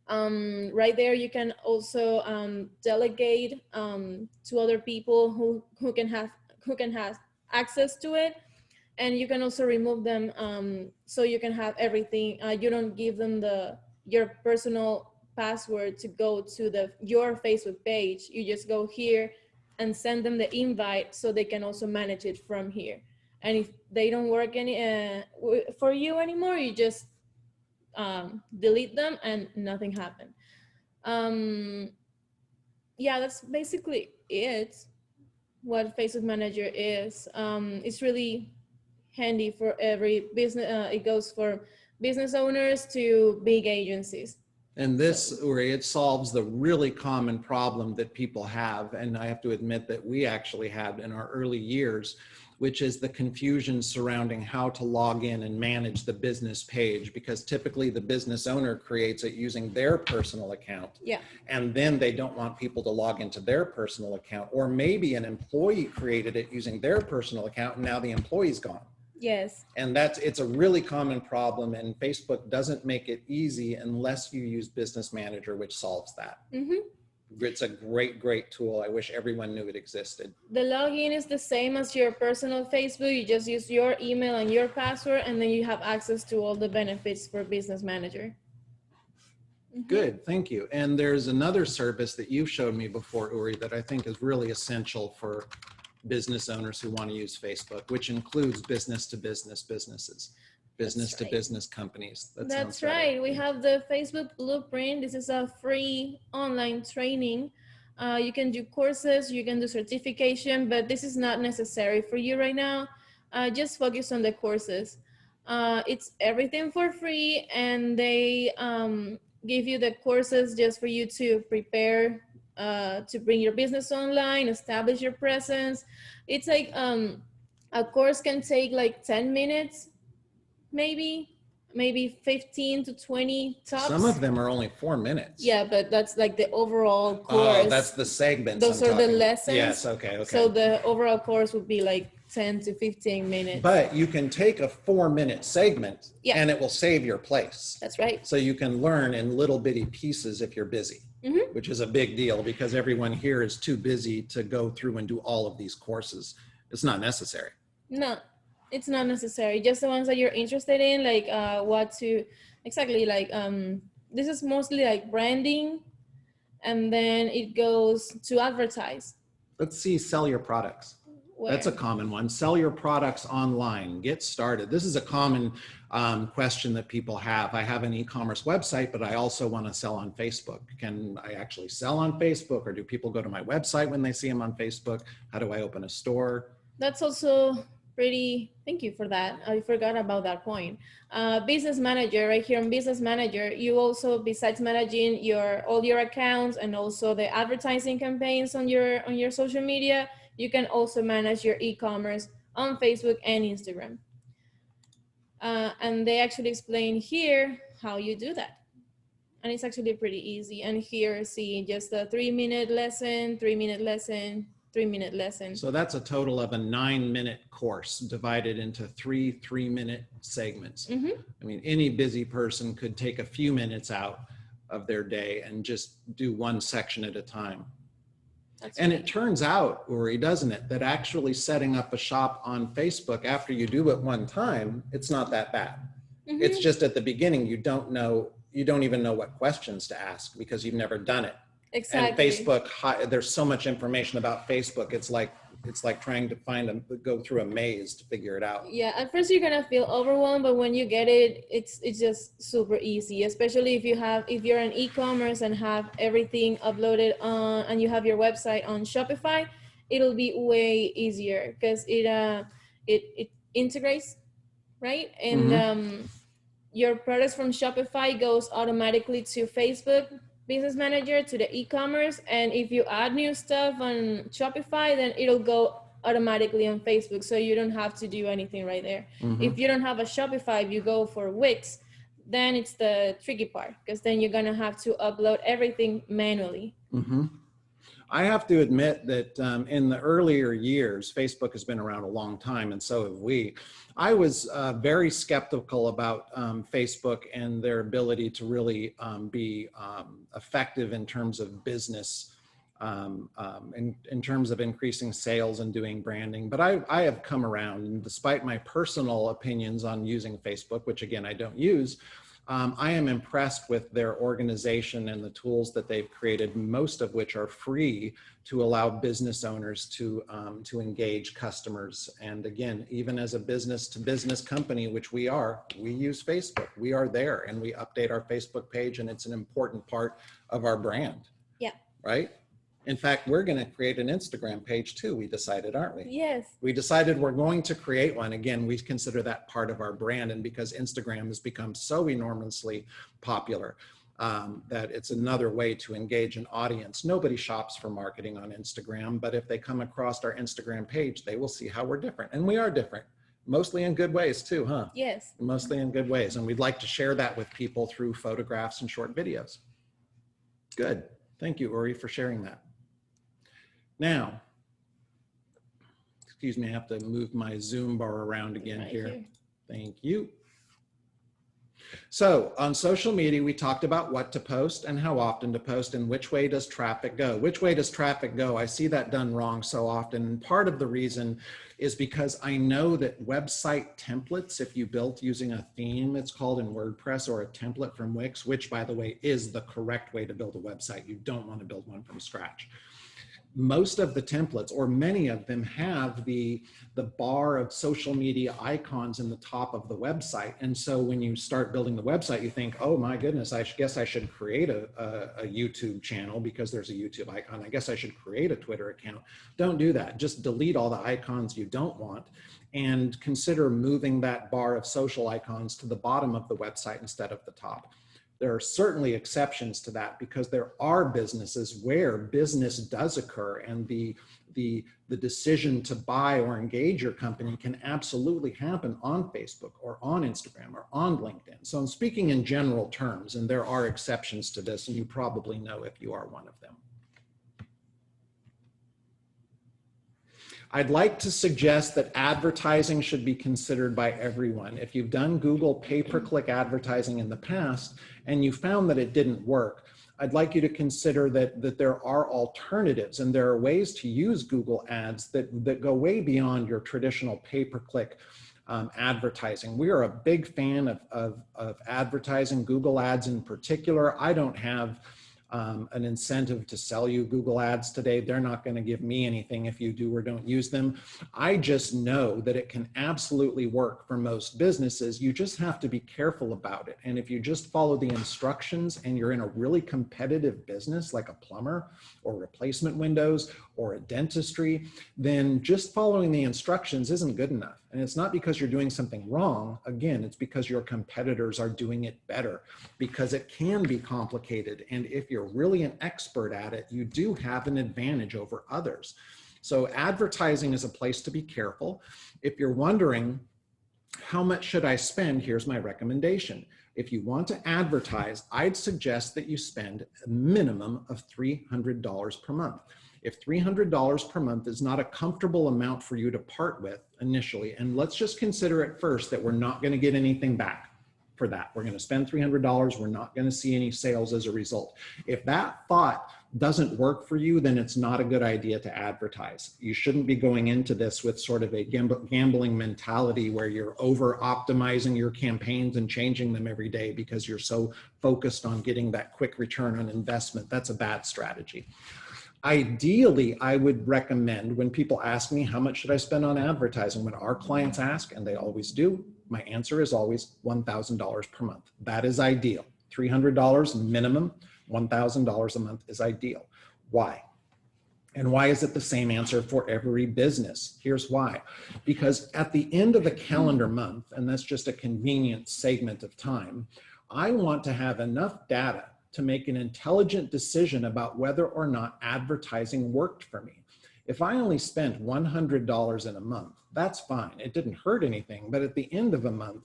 D: Right there, you can also delegate to other people who can have access to it, and you can also remove them so you can have everything. You don't give them your personal password to go to your Facebook page. You just go here and send them the invite so they can also manage it from here. And if they don't work for you anymore, you just delete them and nothing happened. Yeah, that's basically it. What Facebook Manager is. It's really handy for every business. It goes for business owners to big agencies.
C: And this, Uri, it solves the really common problem that people have. And I have to admit that we actually had in our early years, which is the confusion surrounding how to log in and manage the business page, because typically the business owner creates it using their personal account.
D: Yeah.
C: And then they don't want people to log into their personal account, or maybe an employee created it using their personal account and now the employee's gone.
D: Yes.
C: And it's a really common problem, and Facebook doesn't make it easy unless you use Business Manager, which solves that. It's a great, great tool. I wish everyone knew it existed.
D: The login is the same as your personal Facebook. You just use your email and your password, and then you have access to all the benefits for Business Manager.
C: Good, thank you. And there's another service that you've showed me before, Uri, that I think is really essential for business owners who want to use Facebook, which includes business to business businesses, business to business companies.
D: That's right. We have the Facebook Blueprint. This is a free online training. You can do courses, you can do certification, but this is not necessary for you right now. Just focus on the courses. It's everything for free, and they give you the courses just for you to prepare to bring your business online, establish your presence. It's like a course can take like 10 minutes, maybe 15 to 20 tops.
C: Some of them are only 4 minutes.
D: Yeah, but that's like the overall course.
C: Oh, that's the segments.
D: Those are the lessons.
C: Yes, okay.
D: So the overall course would be like 10 to 15 minutes.
C: But you can take a 4-minute segment and it will save your place.
D: That's right.
C: So you can learn in little bitty pieces if you're busy, which is a big deal because everyone here is too busy to go through and do all of these courses. It's not necessary.
D: No, it's not necessary. Just the ones that you're interested in, like this is mostly like branding, and then it goes to advertise.
C: Let's see, sell your products.
D: Where?
C: That's a common one. Sell your products online. Get started. This is a common question that people have. I have an e-commerce website, but I also want to sell on Facebook. Can I actually sell on Facebook, or do people go to my website when they see them on Facebook? How do I open a store?
D: That's also pretty, thank you for that. I forgot about that point. Business Manager, right here on Business Manager, you also, besides managing all your accounts and also the advertising campaigns on your social media, you can also manage your e-commerce on Facebook and Instagram. And they actually explain here how you do that. And it's actually pretty easy. And here, see, just a 3-minute lesson, 3-minute lesson, 3-minute lesson.
C: So that's a total of a 9-minute course divided into 3-minute segments. I mean, any busy person could take a few minutes out of their day and just do one section at a time. And it turns out, Uri, doesn't it, that actually setting up a shop on Facebook after you do it one time, it's not that bad. It's just at the beginning, you don't even know what questions to ask because you've never done it.
D: Exactly.
C: And Facebook, there's so much information about Facebook. It's like trying to go through a maze to figure it out.
D: Yeah, at first you're gonna feel overwhelmed, but when you get it, it's just super easy. Especially if you're an e-commerce and have everything uploaded on, and you have your website on Shopify, it'll be way easier because it integrates, right? And your products from Shopify goes automatically to Facebook Business Manager, to the e-commerce, and if you add new stuff on Shopify, then it'll go automatically on Facebook, so you don't have to do anything right there. If you don't have a Shopify, if you go for Wix, then it's the tricky part, because then you're gonna have to upload everything manually.
C: I have to admit that in the earlier years, Facebook has been around a long time, and so have we. I was very skeptical about Facebook and their ability to really be effective in terms of business, in terms of increasing sales and doing branding. But I have come around, and despite my personal opinions on using Facebook, which again, I don't use, I am impressed with their organization and the tools that they've created, most of which are free to allow business owners to engage customers. And again, even as a business to business company, which we are, we use Facebook. We are there and we update our Facebook page, and it's an important part of our brand.
D: Yeah.
C: Right? In fact, we're going to create an Instagram page too, we decided, aren't we?
D: Yes.
C: We decided we're going to create one. Again, we consider that part of our brand, and because Instagram has become so enormously popular, that it's another way to engage an audience. Nobody shops for marketing on Instagram, but if they come across our Instagram page, they will see how we're different. And we are different, mostly in good ways too, huh?
D: Yes.
C: Mostly in good ways. And we'd like to share that with people through photographs and short videos. Good. Thank you, Uri, for sharing that. Now, excuse me, I have to move my Zoom bar around again here. Thank you. So on social media, we talked about what to post and how often to post and which way does traffic go. Which way does traffic go? I see that done wrong so often. And part of the reason is because I know that website templates, if you built using a theme, it's called in WordPress, or a template from Wix, which by the way is the correct way to build a website. You don't want to build one from scratch. Most of the templates, or many of them, have the bar of social media icons in the top of the website. And so when you start building the website, you think, oh my goodness, I guess I should create a YouTube channel because there's a YouTube icon. I guess I should create a Twitter account. Don't do that. Just delete all the icons you don't want and consider moving that bar of social icons to the bottom of the website instead of the top. There are certainly exceptions to that because there are businesses where business does occur, and the decision to buy or engage your company can absolutely happen on Facebook or on Instagram or on LinkedIn. So I'm speaking in general terms, and there are exceptions to this, and you probably know if you are one of them. I'd like to suggest that advertising should be considered by everyone. If you've done Google pay-per-click advertising in the past and you found that it didn't work, I'd like you to consider that there are alternatives, and there are ways to use Google ads that go way beyond your traditional pay-per-click advertising. We are a big fan of advertising, Google ads in particular. I don't have an incentive to sell you Google ads today. They're not going to give me anything if you do or don't use them. I just know that it can absolutely work for most businesses. You just have to be careful about it. And if you just follow the instructions and you're in a really competitive business like a plumber or replacement windows or a dentistry, then just following the instructions isn't good enough. And it's not because you're doing something wrong. Again, it's because your competitors are doing it better, because it can be complicated. And if you're really an expert at it, you do have an advantage over others. So advertising is a place to be careful. If you're wondering, how much should I spend? Here's my recommendation. If you want to advertise, I'd suggest that you spend a minimum of $300 per month. If $300 per month is not a comfortable amount for you to part with initially, and let's just consider at first that we're not going to get anything back for that. We're going to spend $300. We're not going to see any sales as a result. If that thought doesn't work for you, then it's not a good idea to advertise. You shouldn't be going into this with sort of a gambling mentality where you're over optimizing your campaigns and changing them every day because you're so focused on getting that quick return on investment. That's a bad strategy. Ideally, I would recommend, when people ask me how much should I spend on advertising, when our clients ask, and they always do, my answer is always $1,000 per month. That is ideal. $300 minimum, $1,000 a month is ideal. Why? And why is it the same answer for every business? Here's why. Because at the end of the calendar month, and that's just a convenient segment of time, I want to have enough data to make an intelligent decision about whether or not advertising worked for me. If I only spent $100 in a month, that's fine. It didn't hurt anything. But at the end of a month,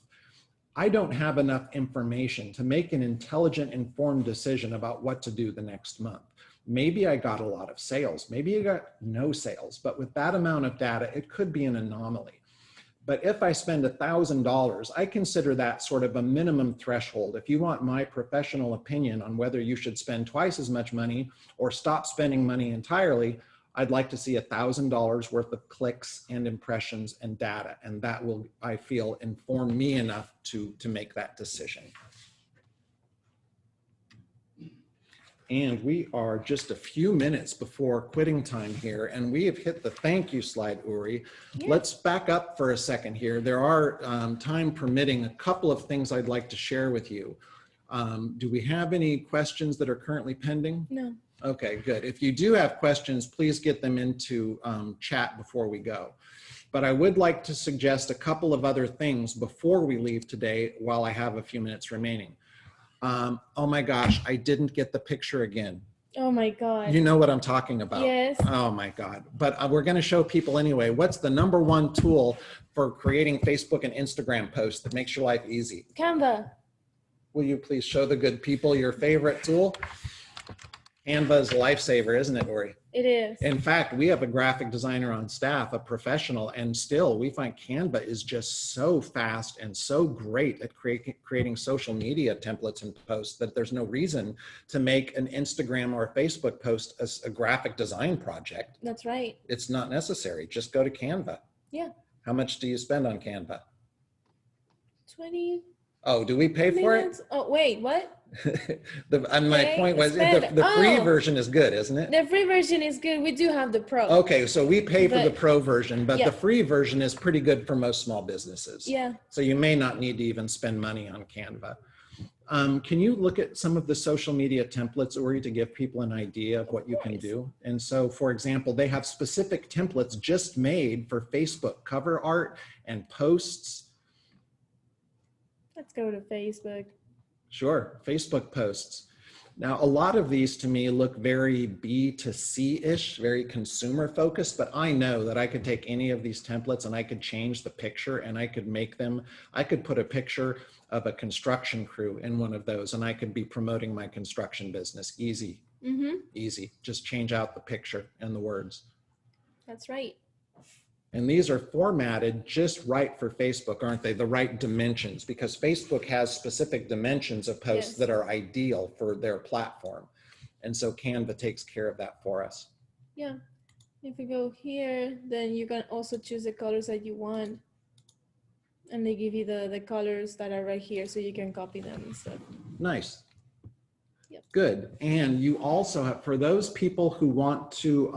C: I don't have enough information to make an intelligent, informed decision about what to do the next month. Maybe I got a lot of sales. Maybe I got no sales. But with that amount of data, it could be an anomaly. But if I spend $1,000, I consider that sort of a minimum threshold. If you want my professional opinion on whether you should spend twice as much money or stop spending money entirely, I'd like to see $1,000 worth of clicks and impressions and data. And that will, I feel, inform me enough to make that decision. And we are just a few minutes before quitting time here, and we have hit the thank you slide, Uri.
D: Yeah.
C: Let's back up for a second here. There are, time permitting, a couple of things I'd like to share with you. Do we have any questions that are currently pending?
D: No.
C: Okay, good. If you do have questions, please get them into chat before we go. But I would like to suggest a couple of other things before we leave today while I have a few minutes remaining. Oh my gosh, I didn't get the picture again.
D: Oh my God.
C: You know what I'm talking about.
D: Yes.
C: Oh my God. But we're going to show people anyway. What's the #1 tool for creating Facebook and Instagram posts that makes your life easy?
D: Canva.
C: Will you please show the good people your favorite tool? Canva's a lifesaver, isn't it, Uri?
D: It is.
C: In fact, we have a graphic designer on staff, a professional, and still we find Canva is just so fast and so great at creating social media templates and posts that there's no reason to make an Instagram or a Facebook post as a graphic design project.
D: That's right.
C: It's not necessary. Just go to Canva.
D: Yeah.
C: How much do you spend on Canva?
D: 20
C: Oh, do we pay for it?
D: minutes. Oh, wait, what?
C: And my
D: Okay,
C: point was
D: spend-
C: the free
D: oh.
C: version is good, isn't it?
D: The free version is good. We do have the pro.
C: Okay, so we pay for the
D: But-
C: pro version, but
D: yeah.
C: the free version is pretty good for most small businesses.
D: Yeah.
C: So you may not need to even spend money on Canva. Can you look at some of the social media templates, Uri, to give people an idea of what you can do? And so, for example, they have specific templates just made for Facebook cover art and posts.
D: Let's go to Facebook.
C: Sure, Facebook posts. Now, a lot of these to me look very B2C-ish, very consumer focused, but I know that I could take any of these templates and I could change the picture and I could make them, I could put a picture of a construction crew in one of those and I could be promoting my construction business. Easy, easy. Just change out the picture and the words.
D: That's right.
C: And these are formatted just right for Facebook, aren't they? The right dimensions, because Facebook has specific dimensions of posts
D: Yes.
C: that are ideal for their platform. And so Canva takes care of that for us.
D: Yeah. If you go here, then you can also choose the colors that you want. And they give you the colors that are right here, so you can copy them and stuff.
C: Nice.
D: Yep.
C: Good. And you also have, for those people who want to,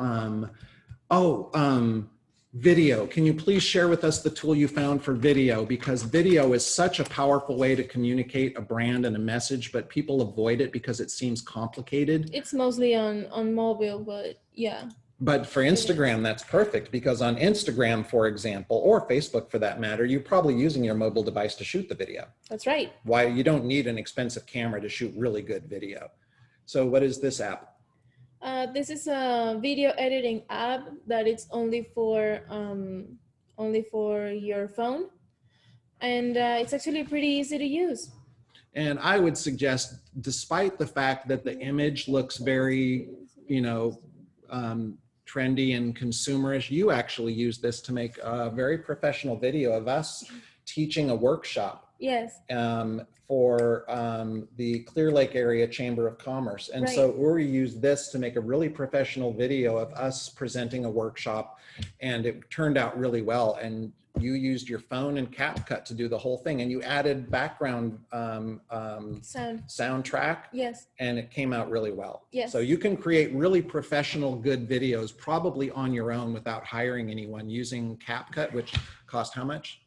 C: video. Can you please share with us the tool you found for video? Because video is such a powerful way to communicate a brand and a message, but people avoid it because it seems complicated.
D: It's mostly on mobile, but yeah.
C: But for Instagram, that's perfect, because on Instagram, for example, or Facebook for that matter, you're probably using your mobile device to shoot the video.
D: That's right.
C: Why you don't need an expensive camera to shoot really good video. So what is this app?
D: This is a video editing app that it's only for your phone, and it's actually pretty easy to use.
C: And I would suggest, despite the fact that the image looks very, trendy and consumerish, you actually use this to make a very professional video of us teaching a workshop.
D: Yes.
C: For the Clear Lake Area Chamber of Commerce. And so Uri used this to make a really professional video of us presenting a workshop, and it turned out really well. And you used your phone and CapCut to do the whole thing, and you added background soundtrack.
D: Yes.
C: And it came out really well.
D: Yes.
C: So you can create really professional, good videos probably on your own without hiring anyone, using CapCut, which cost how much?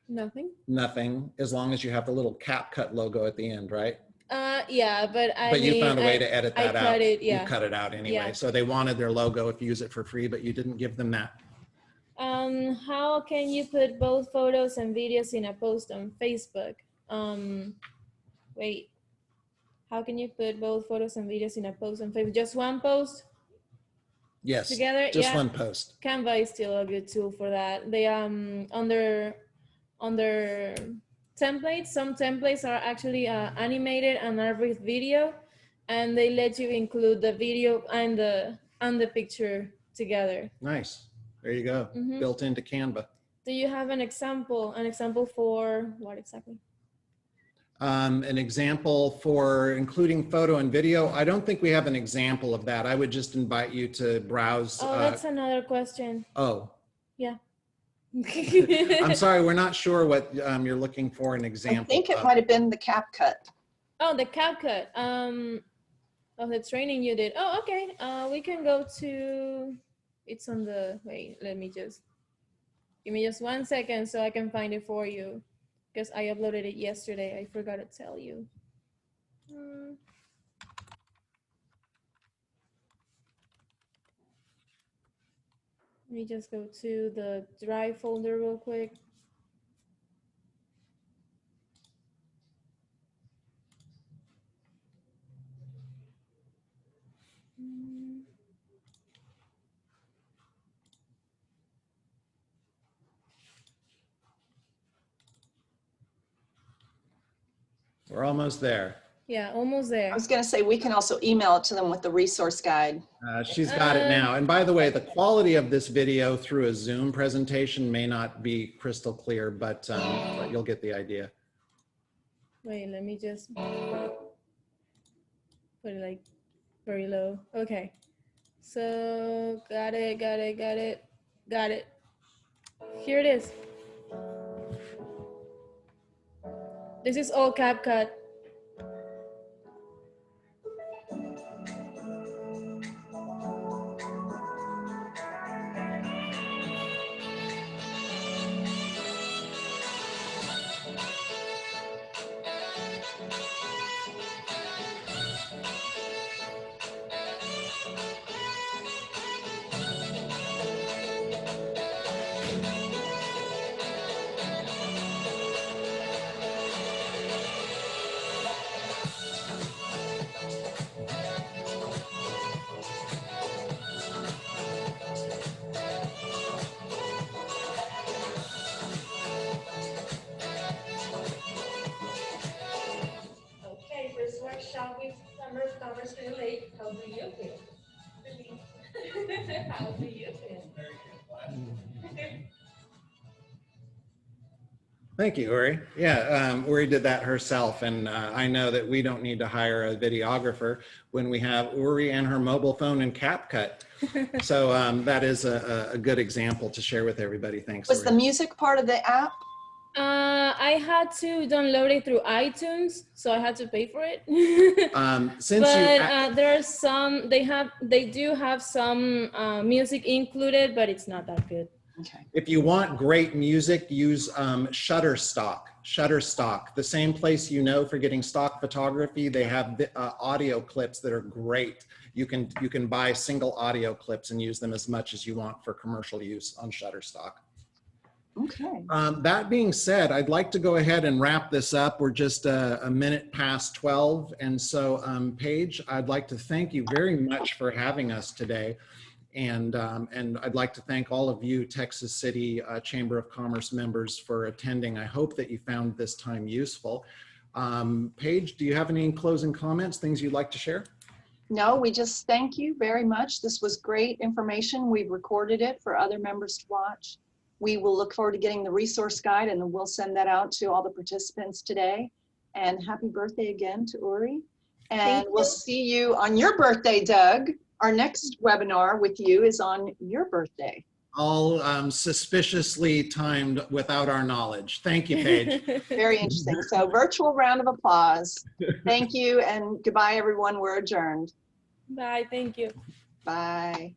D: Nothing.
C: Nothing, as long as you have the little CapCut logo at the end, right?
D: Yeah, but
C: you found a way to edit that out.
D: Yeah.
C: You cut it out anyway.
D: Yeah.
C: So they wanted their logo if you use it for free, but you didn't give them that.
D: How can you put both photos and videos in a post on Facebook? Wait. How can you put both photos and videos in a post on Facebook? Just one post?
C: Yes.
D: Together?
C: Just
D: Yeah.
C: one post.
D: Canva is still a good tool for that. They on their templates, some templates are actually animated and are with video, and they let you include the video and the picture together.
C: Nice. There you go. Built into Canva.
D: Do you have an example? An example for what exactly?
C: An example for including photo and video. I don't think we have an example of that. I would just invite you to browse.
D: Oh, that's another question.
C: Oh.
D: Yeah.
C: I'm sorry, we're not sure what you're looking for an example.
A: I think it might have been the CapCut.
D: Oh, the CapCut. of the training you did. Oh, okay. We can go to, it's on the, wait, let me just, give me just 1 second so I can find it for you, because I uploaded it yesterday. I forgot to tell you. Let me just go to the Drive folder real quick.
C: We're almost there.
D: Yeah, almost there.
A: I was going to say, we can also email it to them with the resource guide.
C: She's got it now. And by the way, the quality of this video through a Zoom presentation may not be crystal clear, but you'll get the idea.
D: Wait, let me just put it like very low. Okay. So got it. Here it is. This is all CapCut. Okay, first workshop with Chamber of Commerce Relate. How do you feel? How do you feel?
C: Thank you, Uri. Yeah, Uri did that herself, and I know that we don't need to hire a videographer when we have Uri and her mobile phone in CapCut. So that is a good example to share with everybody. Thanks,
A: Was
C: Uri.
A: the music part of the app?
D: I had to download it through iTunes, so I had to pay for it. But there are some, they do have some music included, but it's not that good.
A: Okay.
C: If you want great music, use Shutterstock. Shutterstock, the same place you know for getting stock photography, they have audio clips that are great. You can buy single audio clips and use them as much as you want for commercial use on Shutterstock.
A: Okay.
C: That being said, I'd like to go ahead and wrap this up. We're just a minute past 12. And so Paige, I'd like to thank you very much for having us today. And I'd like to thank all of you Texas City Chamber of Commerce members for attending. I hope that you found this time useful. Paige, do you have any closing comments, things you'd like to share?
A: No, we just thank you very much. This was great information. We've recorded it for other members to watch. We will look forward to getting the resource guide, and then we'll send that out to all the participants today. And happy birthday again to Uri. And we'll see you on your birthday, Doug. Our next webinar with you is on your birthday.
C: All suspiciously timed without our knowledge. Thank you, Paige.
A: Very interesting. So virtual round of applause. Thank you and goodbye, everyone. We're adjourned.
D: Bye, thank you.
A: Bye.